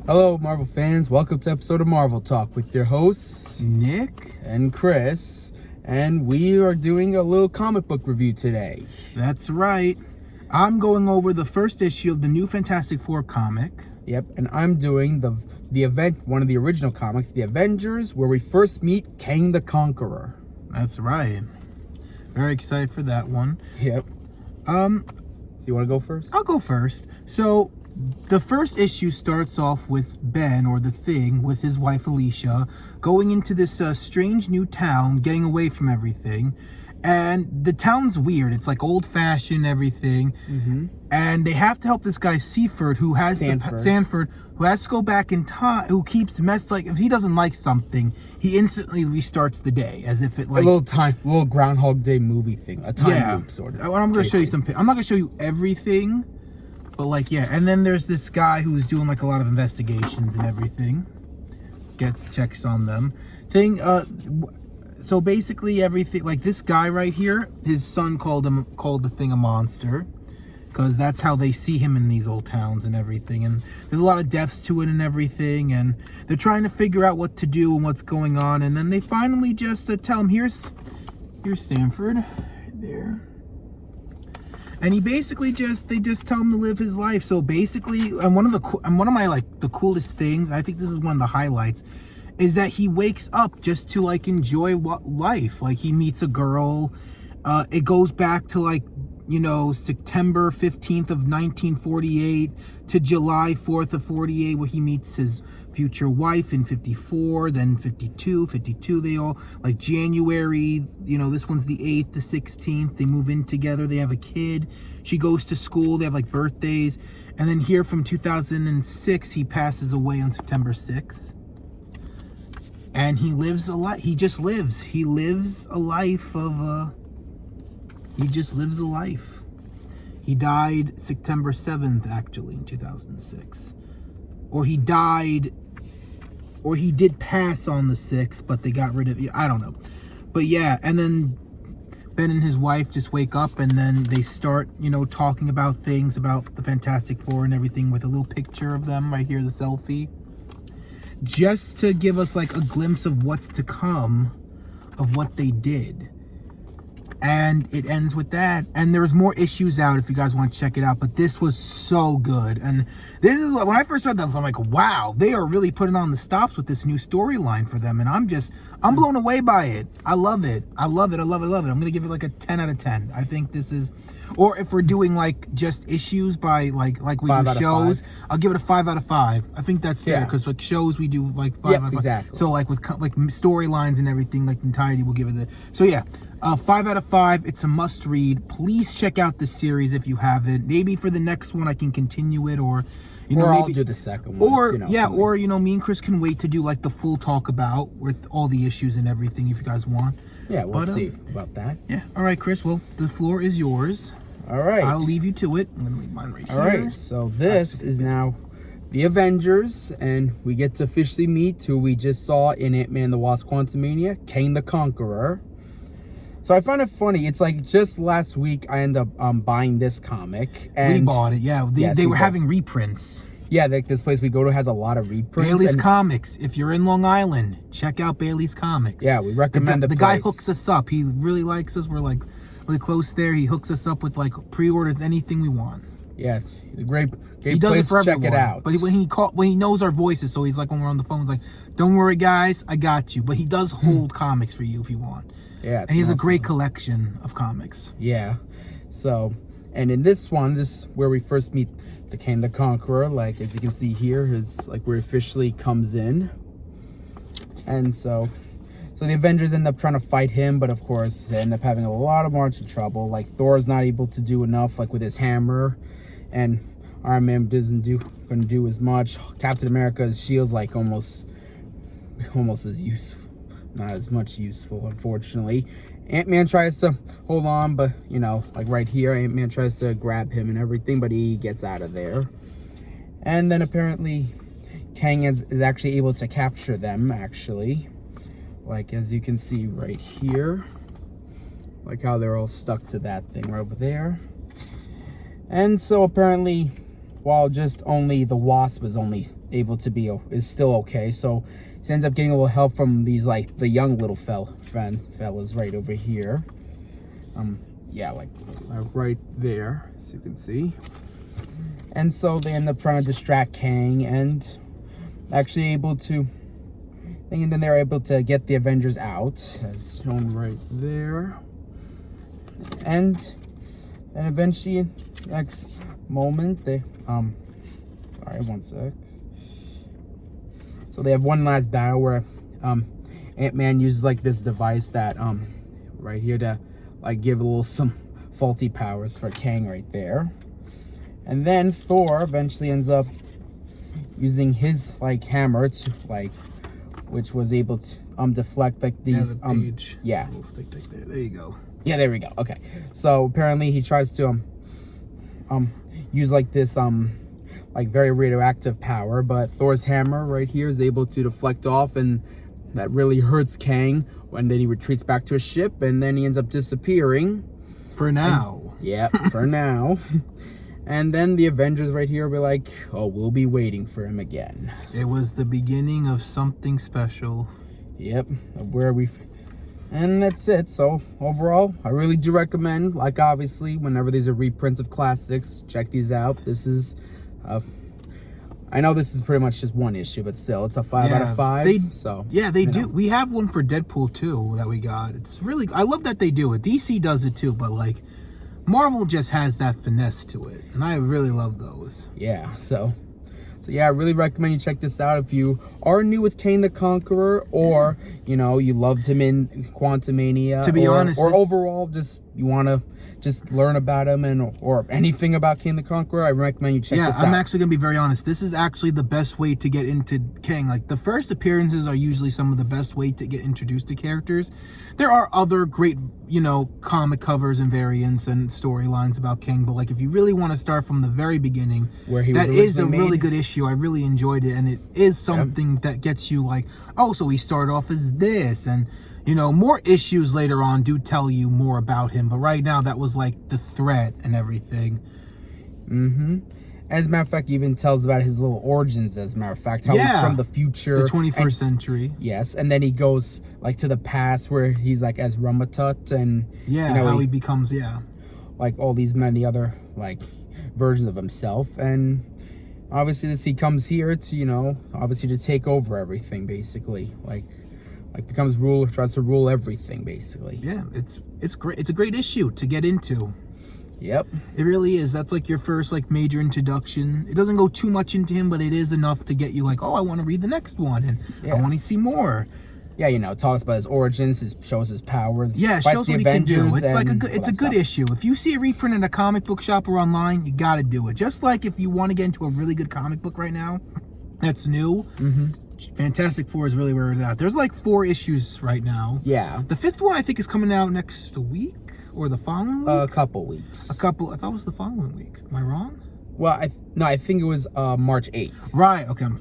Hello, Marvel fans. Welcome to episode of Marvel Talk with your hosts, Nick and Chris. And we are doing a little comic book review today. That's right. I'm going over the first issue of the new Fantastic Four comic. Yep, and I'm doing one of the original comics, The Avengers, where we first meet Kang the Conqueror. That's right. Very excited for that one. Yep. So you want to go first? I'll go first. So the first issue starts off with Ben, or the Thing, with his wife Alicia, going into this strange new town, getting away from everything. And the town's weird. It's like old-fashioned everything. Mm-hmm. And they have to help this guy Sanford, who has Sanford, who has to go back in time, who keeps if he doesn't like something, he instantly restarts the day, as if it like a little Groundhog Day movie thing, a time loop sort of. I'm going to show you some. I'm not going to show you everything, but and then there's this guy who's doing like a lot of investigations and everything. Checks on them. So basically everything, like this guy right here, his son called the Thing a monster, because that's how they see him in these old towns and everything. And there's a lot of deaths to it and everything, and they're trying to figure out what to do and what's going on. And then they finally just tell him, here's Stanford there. And he basically they just tell him to live his life. So basically, and one of my the coolest things, I think this is one of the highlights, is that he wakes up just to enjoy life. Like he meets a girl. It goes back to September 15th of 1948 to July 4th of 48, where he meets his future wife in 54, then 52, they all, January, this one's the 8th, the 16th, they move in together, they have a kid, she goes to school, they have birthdays, and then here from 2006, he passes away on September 6th. And he lives a life. He lives a life of he just lives a life. He died September 7th, actually, in 2006. Or he did pass on the 6th, but they got rid of it. I don't know. But yeah, and then Ben and his wife just wake up, and then they start, talking about things about the Fantastic Four and everything, with a little picture of them right here, the selfie. Just to give us a glimpse of what's to come, of what they did. And it ends with that. And there's more issues out if you guys want to check it out. But this was so good. And this is when I first read that, I'm like, wow, they are really putting on the stops with this new storyline for them. And I'm blown away by it. I love it. I'm going to give it a 10 out of 10. I think this is, or if we're doing just issues by like we do shows, I'll give it a 5 out of 5. I think that's fair, because shows we do 5 out of 5. Exactly. So with storylines and everything, entirety, we'll give it 5 out of 5. It's a must read. Please check out this series if you haven't. Maybe for the next one I can continue it, or maybe I'll do the second one. Or me and Chris can wait to do the full talk about with all the issues and everything if you guys want. Yeah, we'll see about that. Yeah. All right, Chris. Well, the floor is yours. All right. I'll leave you to it. I'm going to leave mine right here. All right. So this is now the Avengers, and we get to officially meet who we just saw in Ant-Man the Wasp: Quantumania, Kang the Conqueror. So I find it funny. It's just last week I ended up buying this comic. And we bought it, yeah. They were having reprints. Yeah, this place we go to has a lot of reprints. Bailey's Comics. If you're in Long Island, check out Bailey's Comics. Yeah, we recommend the place. The guy hooks us up. He really likes us. We're really close there. He hooks us up with pre-orders, anything we want. Yeah, great he does place. It for Check everyone. it out. But when he knows our voices, so he's when we're on the phone, he's don't worry guys, I got you. But he does hold comics for you if you want. Yeah, and he has a great collection of comics. Yeah. So, and in this is where we first meet the Kang the Conqueror. As you can see here, where he officially comes in. And so the Avengers end up trying to fight him, but of course they end up having a lot of margin trouble. Thor's not able to do enough, with his hammer, and Iron Man going to do as much. Captain America's shield almost as useful. Not as much useful, unfortunately. Ant-Man tries to hold on, but right here, Ant-Man tries to grab him and everything, but he gets out of there. And then apparently Kang is actually able to capture them, actually, as you can see right here, how they're all stuck to that thing right over there. And so apparently while just only the Wasp is only able to be is still okay. So he ends up getting a little help from these like the young little fellas right over here. Yeah, like right there, as you can see. And so they end up trying to distract Kang and actually able to. And then they're able to get the Avengers out, as shown right there. And eventually, next moment, they sorry, one sec. So they have one last battle where Ant-Man uses like this device that right here to like give a little some faulty powers for Kang right there. And then Thor eventually ends up using his like hammer to like, which was able to deflect like these yeah, little stick there you go. Yeah, there we go. Okay, so apparently he tries to use like this like very radioactive power, but Thor's hammer right here is able to deflect off, and that really hurts Kang. And then he retreats back to his ship, and then he ends up disappearing for now. Yeah, for now. And then the Avengers right here will be like, oh, we'll be waiting for him again. It was the beginning of something special. Yep, of where and that's it. So overall, I really do recommend, like obviously, whenever these are reprints of classics, check these out. This is, I know this is pretty much just one issue, but still, it's a 5 out of 5. They do. We have one for Deadpool 2 that we got. It's really, I love that they do it. DC does it too, but like, Marvel just has that finesse to it, and I really love those. Yeah, so yeah, I really recommend you check this out if you are new with Kang the Conqueror, or you know you loved him in Quantumania. To be honest, or overall, just you want to just learn about him or anything about Kang the Conqueror, I recommend you check this out. Yeah, I'm actually gonna be very honest. This is actually the best way to get into Kang. Like the first appearances are usually some of the best way to get introduced to characters. There are other great, you know, comic covers and variants and storylines about Kang, but like if you really want to start from the very beginning, where he that was is a made. really good issue. I really enjoyed it, and it is something that gets you like, oh, so he started off as this, and you know, more issues later on do tell you more about him, but right now that was like the threat and everything. As a matter of fact, he even tells about his little origins, as a matter of fact, how he's from the future. The 21st century. Yes, and then he goes like to the past where he's like as Ramatut, and yeah, you know, how he becomes, like all these many other like versions of himself. And obviously he comes here to, you know, obviously to take over everything, basically. Like becomes ruler, tries to rule everything, basically. Yeah, it's great. It's a great issue to get into. Yep. It really is. That's like your first like major introduction. It doesn't go too much into him, but it is enough to get you like, oh, I want to read the next one, and I want to see more. Yeah, you know, it talks about his origins, shows his powers. Yeah, shows what he can do. It's like it's a good stuff. Issue. If you see a reprint in a comic book shop or online, you got to do it. Just like if you want to get into a really good comic book right now, that's new. Fantastic Four is really where it's at. There's like 4 issues right now. Yeah. The 5th one I think is coming out next week or the following week. A couple weeks. I thought it was the following week. Am I wrong? Well, I think it was March 8th. Right. Okay, I'm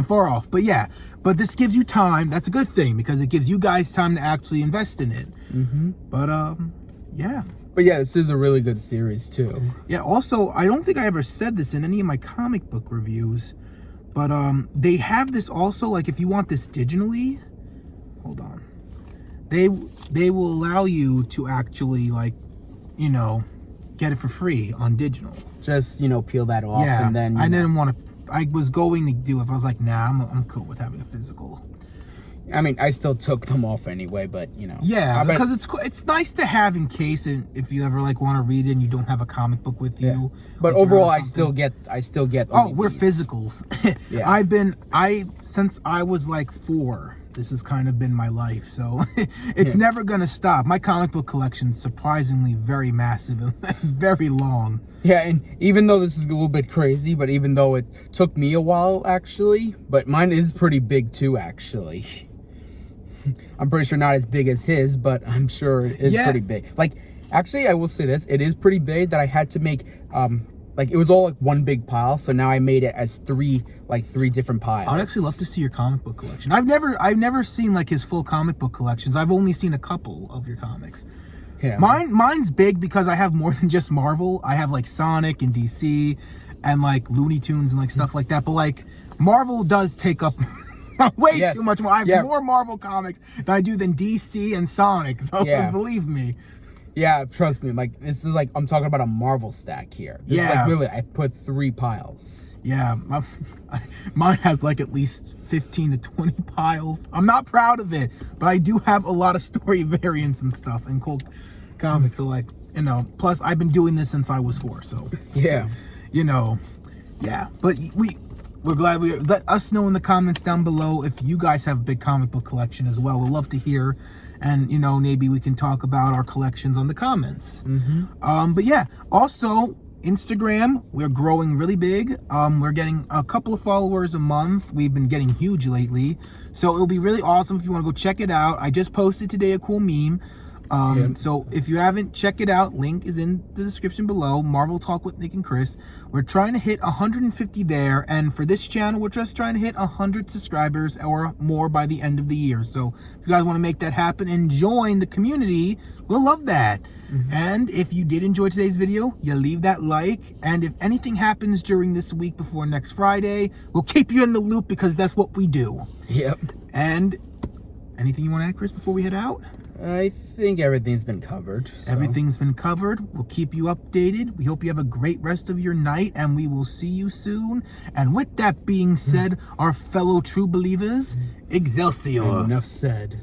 far off. But yeah, but this gives you time. That's a good thing because it gives you guys time to actually invest in it. But yeah. But yeah, this is a really good series too. Yeah. Also, I don't think I ever said this in any of my comic book reviews, but they have this also. Like, if you want this digitally, hold on. They will allow you to actually, like, you know, get it for free on digital. Just, you know, peel that off, and then I didn't want to. I was going to do it, but I was like, nah, I'm cool with having a physical. I mean, I still took them off anyway, but you know. Yeah, because it's nice to have in case, and if you ever like want to read it and you don't have a comic book with you. But overall, I still get. Oh, we're physicals. Yeah. Since I was like 4. This has kind of been my life, so it's never gonna stop. My comic book collection is surprisingly very massive and very long. Yeah, and even though this is a little bit crazy, but even though it took me a while, actually, but mine is pretty big too, actually. I'm pretty sure not as big as his, but I'm sure it is pretty big. Like, actually, I will say this, it is pretty big that I had to make, like, it was all like one big pile, so now I made it as 3 different piles. I'd actually love to see your comic book collection. I've never seen like his full comic book collections. I've only seen a couple of your comics. Yeah. Mine's big because I have more than just Marvel. I have like Sonic and DC, and like Looney Tunes and like stuff like that. But like Marvel does take up way too much more. I have more Marvel comics than I do than DC and Sonic. So believe me. Yeah, trust me. Like this is like I'm talking about a Marvel stack here. This is like literally I put 3 piles. Yeah, mine has like at least 15 to 20 piles. I'm not proud of it, but I do have a lot of story variants and stuff and cool comics. So like, you know, plus I've been doing this since I was 4. So you know, but we're glad let us know in the comments down below if you guys have a big comic book collection as well. We'd love to hear, and you know, maybe we can talk about our collections on the comments. But yeah, also Instagram, we're growing really big. We're getting a couple of followers a month. We've been getting huge lately, so it'll be really awesome if you want to go check it out. I just posted today a cool meme. So if you haven't, check it out. Link is in the description below. Marvel Talk with Nick and Chris. We're trying to hit 150 there, and for this channel, we're just trying to hit 100 subscribers or more by the end of the year. So if you guys want to make that happen and join the community, we'll love that. And if you did enjoy today's video, you leave that like, and if anything happens during this week before next Friday, we'll keep you in the loop because that's what we do. And anything you want to add, Chris, before we head out? I think everything's been covered. So. Everything's been covered. We'll keep you updated. We hope you have a great rest of your night, and we will see you soon. And with that being said, our fellow true believers, Excelsior. Enough said.